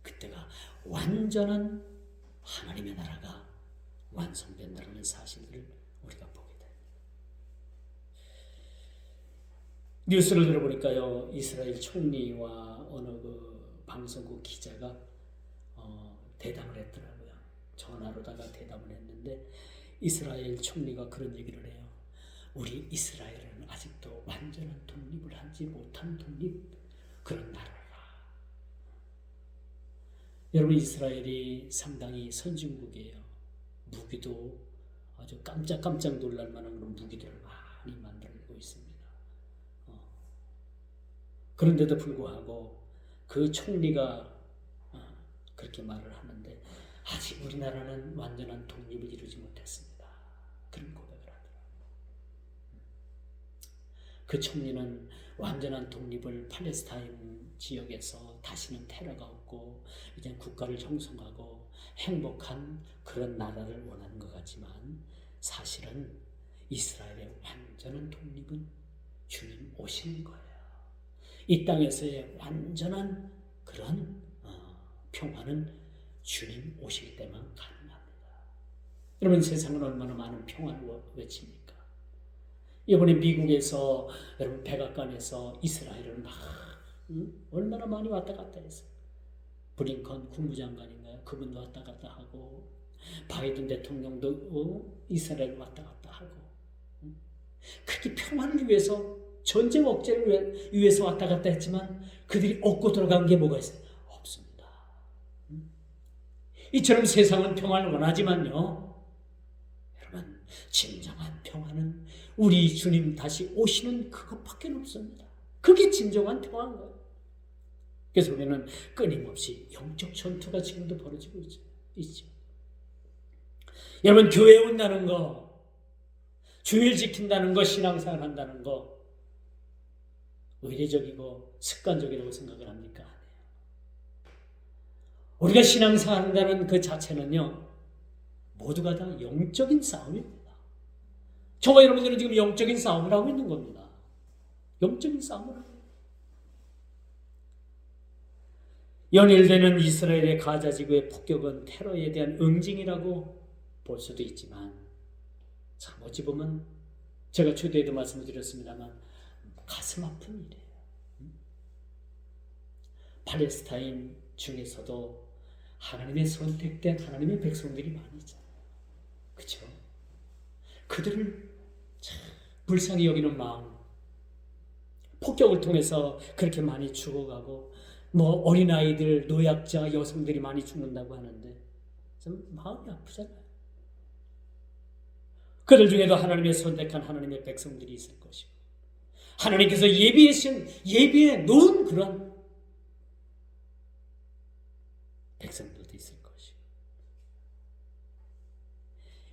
그때가 완전한 하나님의 나라가 완성된다는 사실을 우리가 보게 됩니다. 뉴스를 들어보니까요, 이스라엘 총리와 어느 그 방송국 기자가 대담을 했더라고요. 전화로다가 대담을 했는데 이스라엘 총리가 그런 얘기를 해요. 우리 이스라엘은 아직도 완전한 독립을 하지 못한 그런 나라라. 여러분, 이스라엘이 상당히 선진국이에요. 무기도 아주 깜짝 놀랄 만한 그런 무기들을 많이 만들고 있습니다. 그런데도 불구하고 그 총리가 그렇게 말을 하는데 아직 우리나라는 완전한 독립을 이루지 못했습니다. 그런 고백을 하더라고요. 그 총리는 완전한 독립을 팔레스타인 지역에서 다시는 테러가 없고 이제 국가를 형성하고 행복한 그런 나라를 원하는 것 같지만 사실은 이스라엘의 완전한 독립은 주님 오시는 거예요. 이 땅에서의 완전한 그런 평화는 주님 오실 때만 가능합니다. 여러분, 세상은 얼마나 많은 평화를 외칩니까? 이번에 미국에서 여러분 백악관에서 이스라엘을 막 얼마나 많이 왔다 갔다 했어요. 브링컨 국무장관인가요? 그분도 왔다 갔다 하고 바이든 대통령도 이스라엘 왔다 갔다 하고 그렇게 평화를 위해서 전쟁 억제를 위해서 왔다 갔다 했지만 그들이 얻고 들어간 게 뭐가 있어요? 없습니다. 이처럼 세상은 평화를 원하지만요, 여러분, 진정한 평화는 우리 주님 다시 오시는 그것밖에 없습니다. 그게 진정한 평화인 거예요. 그래서 우리는 끊임없이 영적 전투가 지금도 벌어지고 있죠. 여러분, 교회 온다는 거, 주일 지킨다는 거, 신앙생활 한다는 거 의례적이고 습관적이라고 생각을 합니까? 아니에요. 우리가 신앙생활 한다는 그 자체는요, 모두가 다 영적인 싸움입니다. 저와 여러분들은 지금 영적인 싸움을 하고 있는 겁니다. 영적인 싸움을 하고 있는. 연일되는 이스라엘의 가자 지구의 폭격은 테러에 대한 응징이라고 볼 수도 있지만 참 어찌 보면 제가 초대에도 말씀을 드렸습니다만 가슴 아픈 일이에요. 팔레스타인 중에서도 하나님의 선택된 하나님의 백성들이 많이 있잖아요. 그렇죠? 그들을 참 불쌍히 여기는 마음, 폭격을 통해서 그렇게 많이 죽어가고 어린아이들, 노약자, 여성들이 많이 죽는다고 하는데 좀 마음이 아프잖아요. 그들 중에도 하나님의 선택한 하나님의 백성들이 있을 것이고 하나님께서 예비해 놓은 그런 백성들도 있을 것이고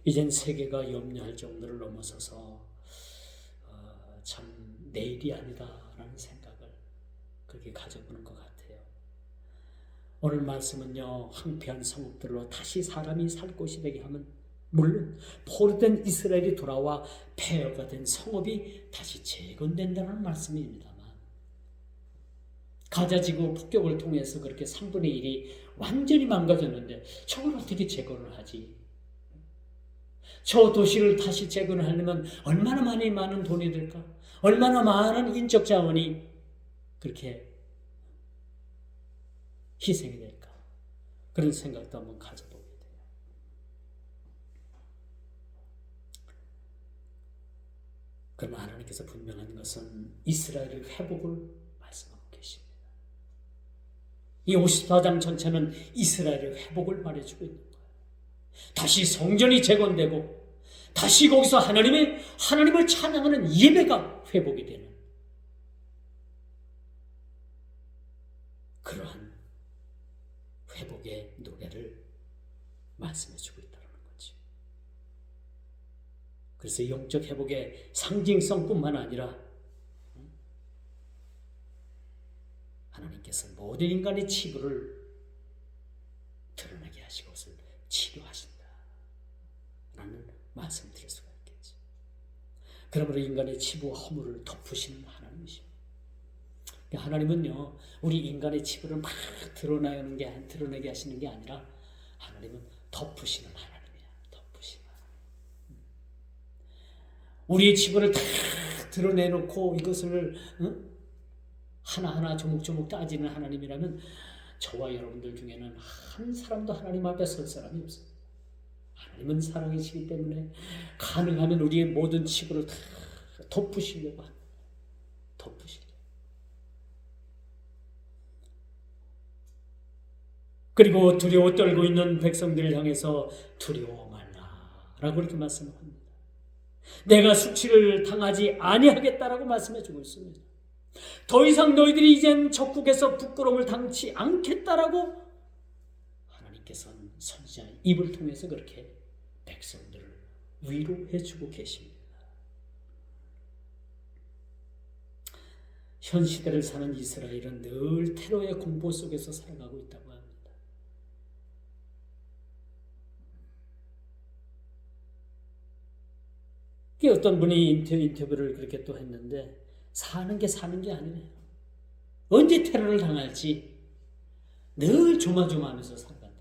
이젠 세계가 염려할 정도를 넘어서서 참 내일이 아니다라는 생각을 그렇게 가져보는 것 같아요. 오늘 말씀은요, 황폐한 성읍들로 다시 사람이 살 곳이 되게 하면 물론 포로된 이스라엘이 돌아와 폐허가 된 성읍이 다시 재건된다는 말씀입니다만 가자지구 폭격을 통해서 그렇게 3분의 1이 완전히 망가졌는데 저걸 어떻게 재건을 하지? 저 도시를 다시 재건을 하려면 얼마나 많은 돈이 들까? 얼마나 많은 인적 자원이 그렇게 희생이 될까? 그런 생각도 한번 가져보게 돼요. 그러나 하나님께서 분명한 것은 이스라엘의 회복을 말씀하고 계십니다. 이 54장 전체는 이스라엘의 회복을 말해주고 있는 거예요. 다시 성전이 재건되고 다시 거기서 하나님을 찬양하는 예배가 회복이 되는 그러한 회복의 노래를 말씀해주고 있다는 거죠. 그래서 영적 회복의 상징성뿐만 아니라 하나님께서 모든 인간의 치부를 드러나게 하시고 그것을 치료하신다 라는 말씀을 드릴 수가 있겠죠. 그러므로 인간의 치부와 허물을 덮으시는 하나님이십니다. 하나님은요, 우리 인간의 치부를 막 드러내게 하시는 게 아니라 하나님은 덮으시는 하나님이야. 덮으시는 하나님. 우리의 치부를 다 드러내놓고 이것을 하나하나 조목조목 따지는 하나님이라면 저와 여러분들 중에는 한 사람도 하나님 앞에 설 사람이 없어요. 하나님은 사랑이시기 때문에 가능하면 우리의 모든 치부를 다 덮으시려고 합니다. 덮으시려고. 그리고 두려워 떨고 있는 백성들을 향해서 두려워 말라 라고 이렇게 말씀합니다. 내가 숙치를 당하지 아니하겠다라고 말씀해주고 있습니다. 더 이상 너희들이 이젠 적국에서 부끄러움을 당치 않겠다라고 하나님께서는 선지자의 입을 통해서 그렇게 백성들을 위로해주고 계십니다. 현 시대를 사는 이스라엘은 늘 테러의 공포 속에서 살아가고 있다고 합니다. 어떤 분이 인터뷰를 그렇게 또 했는데 사는 게 아니래요. 언제 테러를 당할지 늘 조마조마하면서 살아간다고.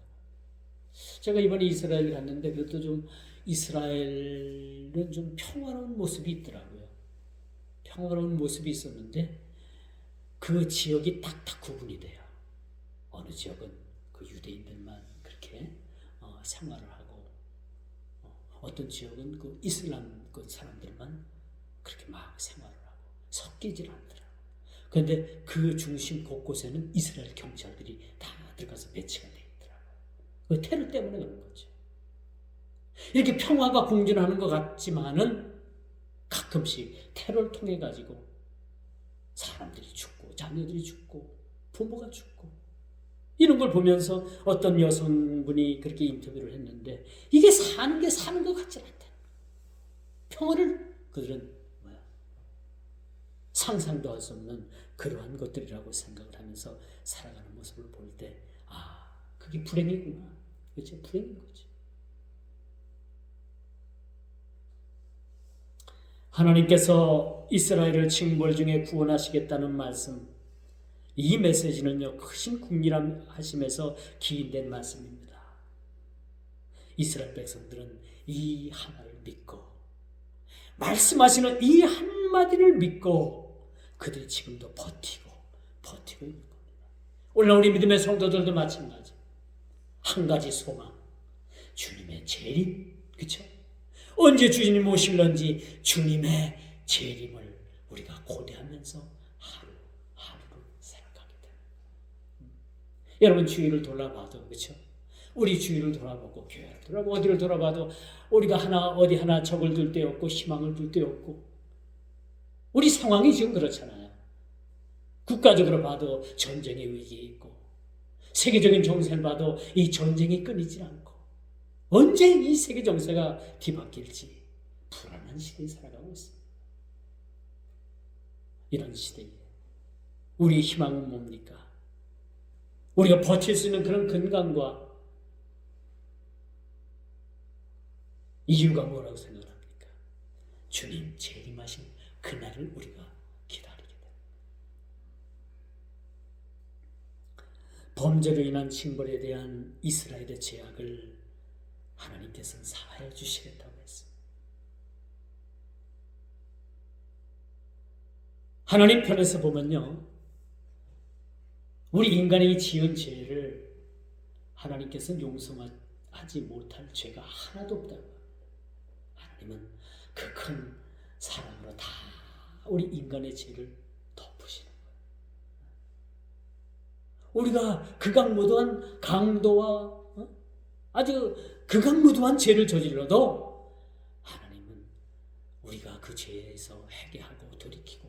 제가 이번에 이스라엘 갔는데 그것도 좀 이스라엘은 좀 평화로운 모습이 있더라고요. 평화로운 모습이 있었는데 그 지역이 딱딱 구분이 돼요. 어느 지역은 그 유대인들만 그렇게 생활을 하고 어떤 지역은 그 이슬람 그 사람들만 그렇게 막 생활을 하고 섞이질 않더라고요. 그런데 그 중심 곳곳에는 이스라엘 경찰들이 다 들어가서 배치가 되어 있더라고요. 그 테러 때문에 그런 거죠. 이렇게 평화가 공존하는 것 같지만은 가끔씩 테러를 통해 가지고 사람들이 죽고 자녀들이 죽고 부모가 죽고 이런 걸 보면서 어떤 여성분이 그렇게 인터뷰를 했는데 이게 사는 것 같지 않다. 평화를 그들은 상상도 할 수 없는 그러한 것들이라고 생각을 하면서 살아가는 모습을 볼 때 그게 불행이구나. 그렇죠? 불행인 거지. 하나님께서 이스라엘을 징벌 중에 구원하시겠다는 말씀, 이 메시지는요 크신 국리하심에서 기인된 말씀입니다. 이스라엘 백성들은 이 하나를 믿고 말씀하시는 이 한마디를 믿고 그들이 지금도 버티고 있는 겁니다. 오늘 우리 믿음의 성도들도 마찬가지. 한 가지 소망, 주님의 재림, 그렇죠? 언제 주님 오실런지 주님의 재림을 우리가 고대하면서 하루하루를 살아가게 됩니다. 여러분 주위를 돌아봐도 그렇죠? 우리 주위를 돌아보고 교회를 돌아보고 어디를 돌아봐도 우리가 어디 하나 적을 둘 데 없고 희망을 둘 데 없고 우리 상황이 지금 그렇잖아요. 국가적으로 봐도 전쟁의 위기에 있고 세계적인 정세를 봐도 이 전쟁이 끊이질 않고 언제 이 세계 정세가 뒤바뀔지 불안한 시대에 살아가고 있습니다. 이런 시대에 우리의 희망은 뭡니까? 우리가 버틸 수 있는 그런 건강과 이유가 뭐라고 생각합니까? 주님 재림하신 그날을 우리가 기다리게 됩니다. 범죄로 인한 징벌에 대한 이스라엘의 죄악을 하나님께서는 사하여 주시겠다고 했습니다. 하나님 편에서 보면요, 우리 인간이 지은 죄를 하나님께서는 용서하지 못할 죄가 하나도 없다고. 하나님은 그 큰 사랑으로 다 우리 인간의 죄를 덮으시는 거예요. 우리가 극악무도한 강도와 아주 극악무도한 죄를 저질러도 하나님은 우리가 그 죄에서 회개하고 돌이키고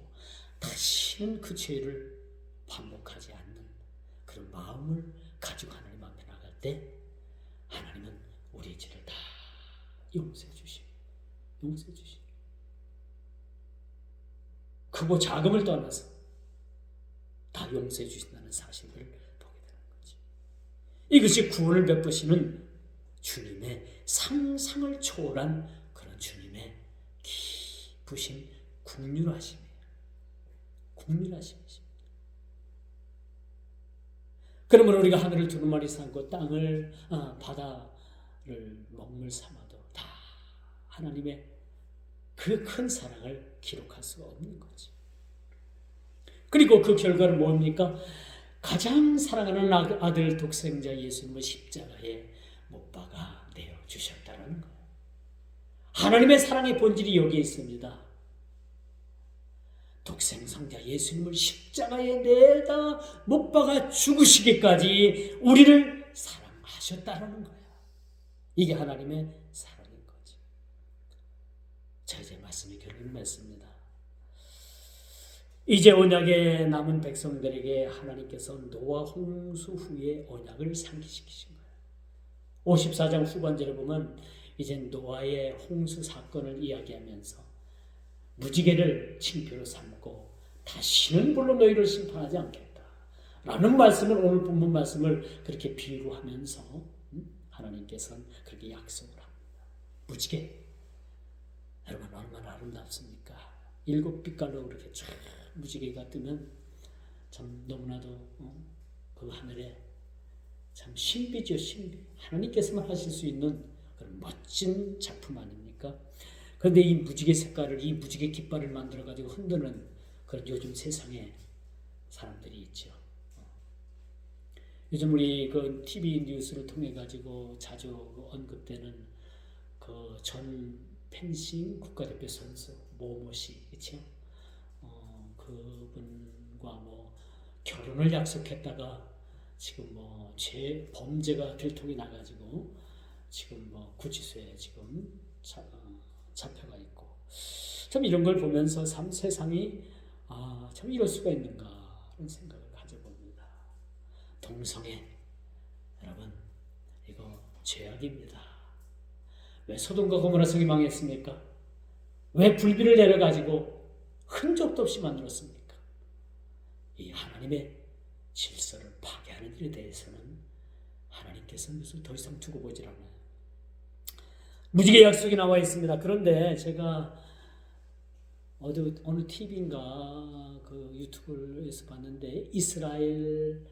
다시는 그 죄를 반복하지 않는 그런 마음을 가지고 하나님 앞에 나갈 때 하나님은 우리의 죄를 다 용서해 주시고 크고 작음을 떠나서 다 용서해 주신다는 사실을 보게 되는 거지. 이것이 구원을 베푸시는 주님의 상상을 초월한 그런 주님의 깊으신 국률하심이에요. 국률하심이죠. 그러면 우리가 하늘을 두루마리 삼고 땅을 바다를 먹물 삼아도 다 하나님의 그 큰 사랑을 기록할 수가 없는 거지. 그리고 그 결과는 뭡니까? 가장 사랑하는 아들 독생자 예수님을 십자가에 못 박아 내어 주셨다는 거예요. 하나님의 사랑의 본질이 여기에 있습니다. 독생성자 예수님을 십자가에 내다 못 박아 죽으시기까지 우리를 사랑하셨다는 거야. 이게 하나님의 사랑인 거지. 자, 이제 말씀이 결론을 맺습니다. 이제 언약에 남은 백성들에게 하나님께서 노아 홍수 후에 언약을 상기시키신 거예요. 54장 후반절에 보면 이제 노아의 홍수 사건을 이야기하면서 무지개를 징표로 삼고 다시는 불로 너희를 심판하지 않겠다 라는 말씀을, 오늘 본문 말씀을 그렇게 비유하면서 하나님께서는 그렇게 약속을 합니다. 무지개, 여러분 얼마나 아름답습니까? 7빛깔로 그렇게 쫙 무지개가 뜨면 참 너무나도 그 하늘에 참 신비죠. 신비. 하나님께서만 하실 수 있는 그런 멋진 작품 아닙니까? 그런데 이 무지개 색깔을, 이 무지개 깃발을 만들어 가지고 흔드는 그런 요즘 세상에 사람들이 있죠. 요즘 우리 그 TV 뉴스를 통해 가지고 자주 언급되는 그 전 펜싱 국가대표 선수 모모 씨, 그렇죠? 그분과 뭐 결혼을 약속했다가 지금 뭐 범죄가 들통이 나가지고 지금 뭐 구치소에 지금 잡혀가 있고, 참 이런 걸 보면서 참 세상이 참 이럴 수가 있는가 하는 생각을 가져봅니다. 동성애, 여러분 이거 죄악입니다. 왜 소돔과 고모라 성이 망했습니까? 왜 불비를 내려가지고 흔적도 없이 만들었습니까? 이 하나님의 질서를 파괴하는 일에 대해서는 하나님께서는 더 이상 두고 보질 않아요. 무지개 약속이 나와 있습니다. 그런데 제가 어느 TV인가 그 유튜브에서 봤는데 이스라엘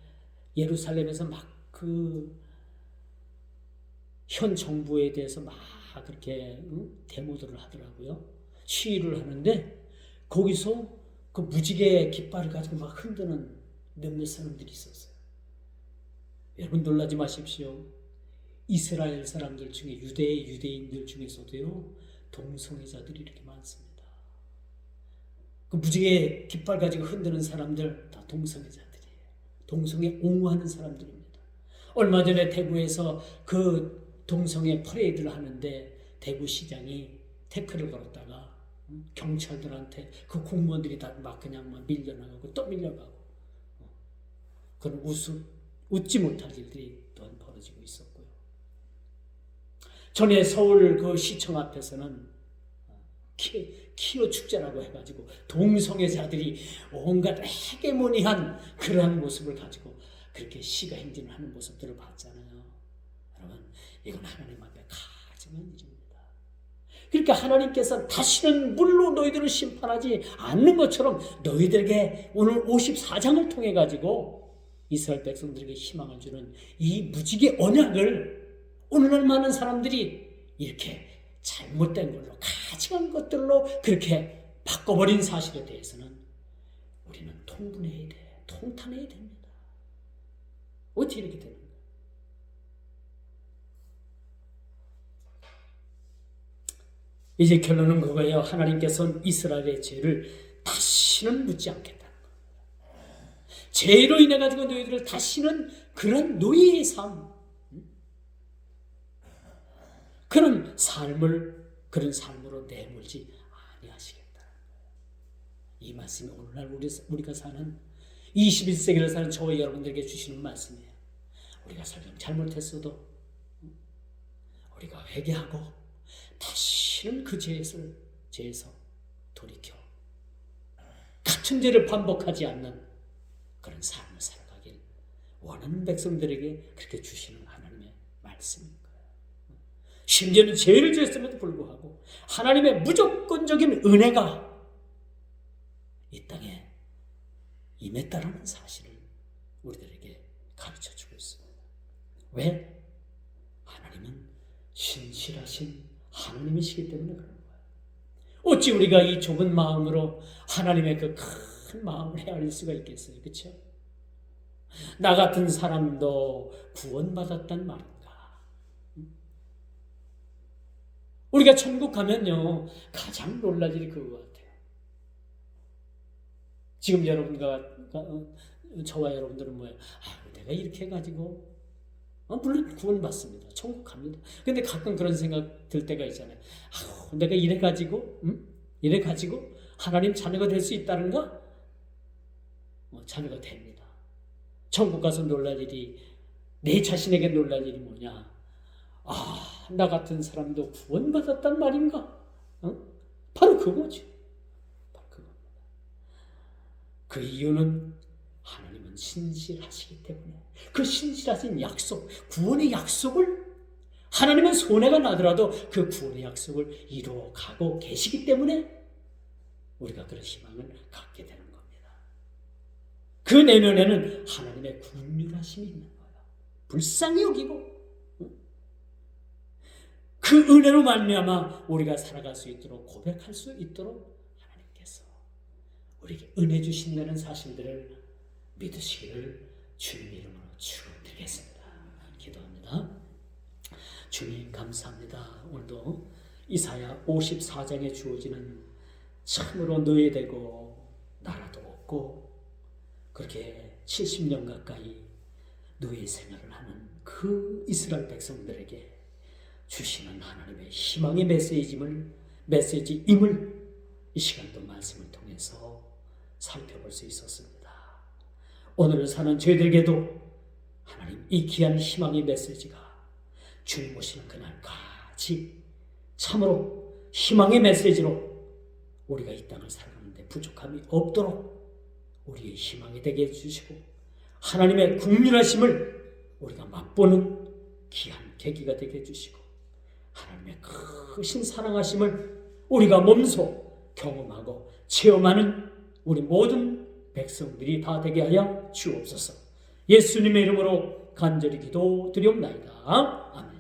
예루살렘에서 막 그 현 정부에 대해서 막 그렇게 데모들을 하더라고요. 시위를 하는데 거기서 그 무지개 깃발을 가지고 막 흔드는 몇몇 사람들이 있었어요. 여러분 놀라지 마십시오. 이스라엘 사람들 중에 유대인들 중에서도요 동성애자들이 이렇게 많습니다. 그 무지개 깃발 가지고 흔드는 사람들 다 동성애자들이에요. 동성애 옹호하는 사람들입니다. 얼마 전에 대구에서 그 동성애 퍼레이드를 하는데 대구시장이 태클을 걸었다가 경찰들한테 그 공무원들이 다 막 그냥 막 밀려나가고 또 밀려가고 그런 웃지 못할 일들이 또한 벌어지고 있었고요. 전에 서울 그 시청 앞에서는 키오 축제라고 해가지고 동성애자들이 온갖 헤게모니한 그러한 모습을 가지고 그렇게 시가 행진을 하는 모습들을 봤잖아요. 여러분, 이건 하나님 앞에 가증한 일입니다. 그러니까 하나님께서 다시는 물로 너희들을 심판하지 않는 것처럼 너희들에게 오늘 54장을 통해 가지고 이스라엘 백성들에게 희망을 주는 이 무지개 언약을 오늘날 많은 사람들이 이렇게 잘못된 걸로 가증한 것들로 그렇게 바꿔버린 사실에 대해서는 우리는 통분해야 돼, 통탄해야 됩니다. 어떻게 이렇게 되는 거예요? 이제 결론은 그거예요. 하나님께서는 이스라엘의 죄를 다시는 묻지 않겠다는 거예요. 죄로 인해 가지고 너희들을 다시는 그런 노예의 삶, 그런 삶으로 내몰지 아니하시겠다는 거예요. 이 말씀이 오늘날 우리가 사는 21세기를 사는 저와 여러분들에게 주시는 말씀이에요. 우리가 설령 잘못했어도 우리가 회개하고 다시는 그 죄에서 돌이켜 같은 죄를 반복하지 않는 그런 삶을 살아가길 원하는 백성들에게 그렇게 주시는 하나님의 말씀인 거예요. 심지어는 죄를 지었음에도 불구하고 하나님의 무조건적인 은혜가 이 땅에 임했다라는 사실을 우리들에게 가르쳐주고 있습니다. 왜? 하나님은 신실하신 하나님이시기 때문에 그런 거예요. 어찌 우리가 이 좁은 마음으로 하나님의 그 큰 마음을 헤아릴 수가 있겠어요? 그렇죠? 나 같은 사람도 구원받았단 말인가? 우리가 천국 가면요 가장 놀랄 일이 그거 같아요. 지금 저와 여러분들은 뭐예요? 내가 이렇게 해가지고 물론 구원받습니다. 천국 갑니다. 근데 가끔 그런 생각 들 때가 있잖아요. 내가 이래가지고 하나님 자녀가 될 수 있다는가? 자녀가 됩니다. 천국 가서 놀랄 일이, 내 자신에게 놀랄 일이 뭐냐? 나 같은 사람도 구원받았단 말인가? 바로 그거죠. 바로 그겁니다. 그 이유는 하나님은 신실하시기 때문에 그 신실하신 약속, 구원의 약속을 하나님은 손해가 나더라도 그 구원의 약속을 이루어가고 계시기 때문에 우리가 그런 희망을 갖게 되는 겁니다. 그 내면에는 하나님의 긍휼하심이 있는 거예요. 불쌍히 여기고 그 은혜로 말미암아 우리가 살아갈 수 있도록, 고백할 수 있도록 하나님께서 우리에게 은혜 주신다는 사실들을 믿으시기를 주님 이름으로 축원드리겠습니다. 기도합니다. 주님 감사합니다. 오늘도 이사야 54장에 주어지는 참으로 노예되고 나라도 없고 그렇게 70년 가까이 노예 생활을 하는 그 이스라엘 백성들에게 주시는 하나님의 희망의 메시지임을 이 시간도 말씀을 통해서 살펴볼 수 있었습니다. 오늘을 사는 저희들에게도 하나님 이 귀한 희망의 메시지가 주님 오시는 그날까지 참으로 희망의 메시지로 우리가 이 땅을 살아가는데 부족함이 없도록 우리의 희망이 되게 해주시고 하나님의 긍휼하심을 우리가 맛보는 귀한 계기가 되게 해주시고 하나님의 크신 사랑하심을 우리가 몸소 경험하고 체험하는 우리 모든 백성들이 다 되게 하여 주옵소서. 예수님의 이름으로 간절히 기도드리옵나이다. 아멘.